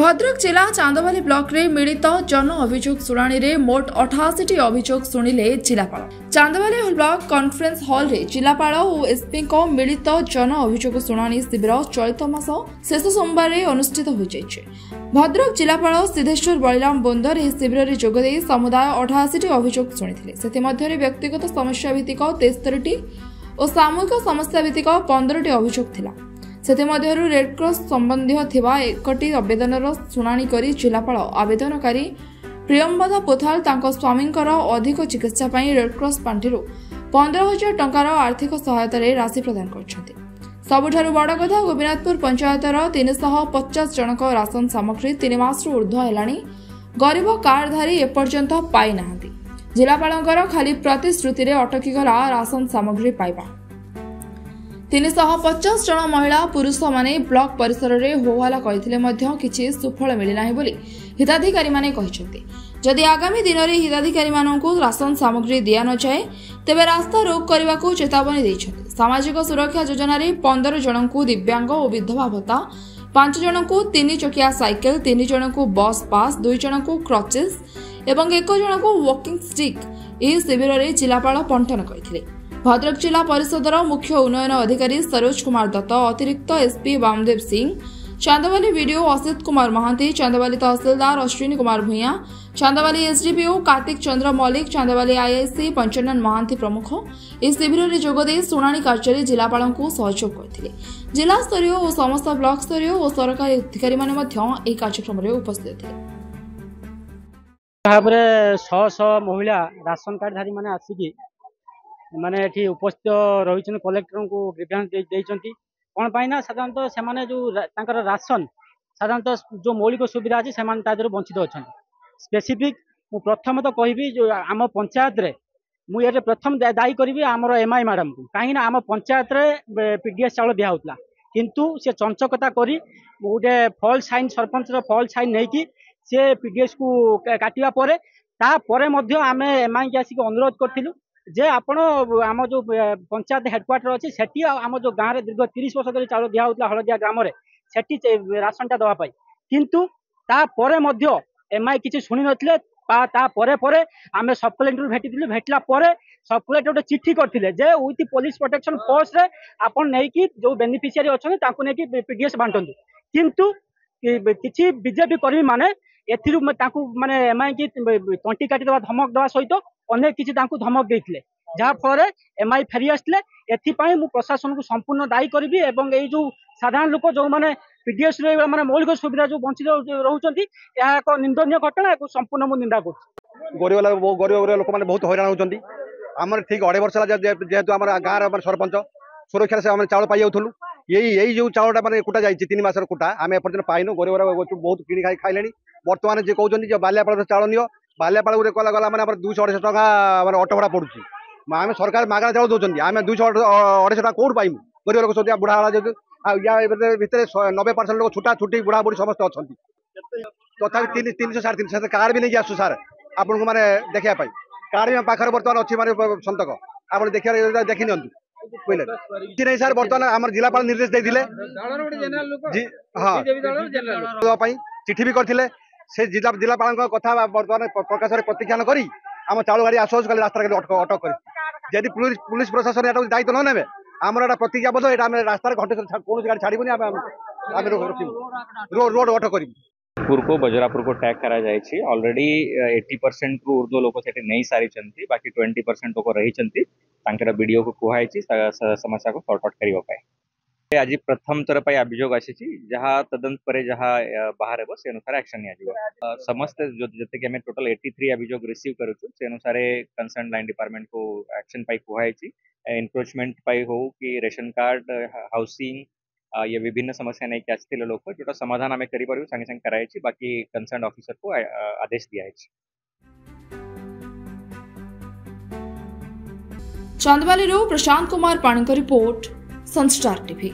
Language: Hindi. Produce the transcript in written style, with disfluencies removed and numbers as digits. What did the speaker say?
भद्रक जिला चांदवाली ब्लॉक रे मिलित जन अभियोग शुणाणी रे मोट 88 अभियोग शुणिले जिलापाल। चांदवाली ब्लॉक कॉन्फ्रेंस हॉल रे जिलापाल और एसपी को मिलित जन अभियोग शुणाणी शिविर चलित मास शेष सोमवार अनुष्ठित हो जाइछे। भद्रक जिलापाल सिद्धेश्वर बलिराम बोंदर एही शिविर रे जोगदे समुदाय 88 अभियोग शुणिथिले। सेति मध्ये व्यक्तिगत समस्या भित्तिक 73 और सामूहिक समस्या भित्तिक 15 अभियोग थिला। सेमध्यरु रेडक्रॉस संबंधी थिबा एकटी आवेदनर शुणाणी करी जिलापाल आवेदनकारी प्रियंवदा पोथाल तांको स्वामींकर अधिक चिकित्सा पई रेडक्रॉस पांठिरु 15,000 टंकार आर्थिक सहायता राशि प्रदान करछथि। सबुठारु बड़ कथा गोपीनाथपुर पंचायतर 350 जनक राशन सामग्री 3 मास ऊर्ध्व हेलाणी गरीब कार्डधारी एपर्यंत पाई नाहांती। जिलापालंकर खाली प्रतिश्रुति रे अटकी गला राशन सामग्री पाइबा। 350 जन महिला पुरुष माने ब्लॉक परिसर रे होहला कहिथिले मध्य किछि सुफल मिलि नाही बोली हिताधिकारी माने कहिसथि। जदि आगामी दिन रे हिताधिकारी माननकु राशन सामग्री दिया न जाए तेबे रास्ता रोक करबा को चेतावनी दैछथि। सामाजिक सुरक्षा योजना रे 15 जनकु दिव्यांग और विधवा भत्ता, 5 जनकु 3 चकिया साइकेल, 3 जनकु बस पास, 2 जनकु क्रचेस एवं 1 जनकु वॉकिंग स्टिक एही शिविर रे जिलापाल बंटन करथिले। भद्रक जिला परिषदर मुख्य उन्नयन अधिकारी सरोज कुमार दत्त, अतिरिक्त एसपी वामदेव सिंह, चांदवाली वीडियो असित कुमार महांती, चांदवाली तहसीलदार अश्विनी कुमार भूया, चांदवाली एसडीपीओ कार्तिक चंद्र मल्लिक, चांदवाली आईआईसी पंचनन महांती प्रमुख इस शिविर में जोगदे शुणाणी कार्य जिलापाल सहयोग करते। जिला स्तरीय और समस्त ब्लॉक स्तरीय और सरकारी अधिकारी माने कार्यक्रम में उपस्थित थे। शह शह महिला राशन कार्डधारी माने आसिकी माने एठी उपस्थित रही कलेक्टर को ग्रीवेंस देइचंती कोन पाइना साधारणतः से माने जो तांकर राशन साधारणतः जो मौलिक सुविधा अछि से माने तादर वंचित अछन। स्पेसिफिक मु प्रथम तो कहबी जो आम पंचायत रे मु ये प्रथम दायी करी आमर एमआई मैडम को कहीं आम पंचायत रे पीडीएस चाउल दिया होतला किंतु से चंचकता करी गोटे fall sign sarpanch fall sign नहीं कि से पीडीएस को काटिया परे ता परे मध्य आमे एमआई के आसिक अनुरोध करथिलु जे आपण आम जो पंचायत हेडक्वार्टर अच्छी सेठी आम जो गाँव में दीर्घ 30 वर्ष धरी चाउल दिया होता हलदिया ग्राम में सेठी राशनटा दवाई किंतु तापर एमआई किसी शुणी नथिले तापर आम सब कलेक्टर भेटी भेटला सब कलेक्टर गोटे चिट्ठी करथिले जे विथ पुलिस प्रोटेक्शन फोर्स रे आपण नै कि जो बेनिफिशियरी अछन तांको नै कि पीडीएस बांटंतु किंतु किछि बीजेपी कर्मी माने एथिरु तांको माने एमआई की तंटी काटी दवा धमक दवा सहित अनेक किसी धमक देते जहाँ फल एमआई फेरी आसते एपाई मु प्रशासन को संपूर्ण दायी करी एवं यही जो साधारण लोक जो मैंने पीडीएस माने मौलिक सुविधा जो वंचित रोचंती एक निंदनीय घटना एक संपूर्ण मु निंदा कर। गरीब लोक मैंने बहुत हैरान होती आम ठीक 2.5 वर्ष जेहेतु आम गाँव सरपंच सुरक्षा से चाउल पाई जाऊँ यही जो चाउलटा मैंने कुटा जाए 3 मासर कुटा आम एपर्तन पाइनु गरीब बहुत किणी खाई खाइले बर्तमान जी कहते बाल्यापाल चाउल नियो बाल्यापाल गला मैंने 200-250 टका मैंने ऑटो भाड़ा पड़ुची आम सरकार मागଣା चाउल दौरान आम 200-250 टका कौट पाइमु गरीब लोक सब बुढ़ा या भितर 90% लोग छुटा छुटी बुढ़ा बुढ़ी समस्त अच्छा तथा 300-350 कार्ड भी नहीं आसु सार आपन को मैंने देखा कार्ड पाखे बर्तमान अच्छी माने संतक आप देखी नि बुझे कि नहीं सर बर्तमान आम जिलापाल निर्देश देते हाँ चिठी भी करते से जिलापाल कथा बर्तमान प्रकाश में प्रत्याख्यान करी आम चाउल गाड़ी आसोस कल रास्ता अटक कर जदि पुलिस प्रशासन एटा दायित्व न नेबे आमर प्रतिज्ञाबद्ध एटा रास्ता घंटे कौन गाड़ी छाड़बनी रोड अटक कर को बजरापुर को टैग करा जायछि ऑलरेडी 80% को ऊर्ध्व लोक सेठी नहीं सारी चंती बाकी 20% लोक रही चंती तांकर वीडियो को कुहाइछि समस्या को सॉर्ट आउट करियो पाए। आज प्रथम थर पर अभियोग आसी जहाँ तदंत पर जहाँ बाहर हे से अनुसार एक्शन निया समस्त जते कि हमें टोटल 83 अभियोग रिसीव करूँ से अनुसार कंसर्न लाइन डिपार्टमेंट को एक्शन पाई कुहाइछि एनक्रोचमेंट पाई हो कि रेशन कार्ड हाउसिंग ये विभिन्न समस्या नहीं आसते लोक जोटा समाधान आम कर संगे संगे कराई बाकी कंसर्न ऑफिसर को आदेश दिया है। चांदवाली प्रशांत कुमार पाणी रिपोर्ट, सनस्टार टीवी।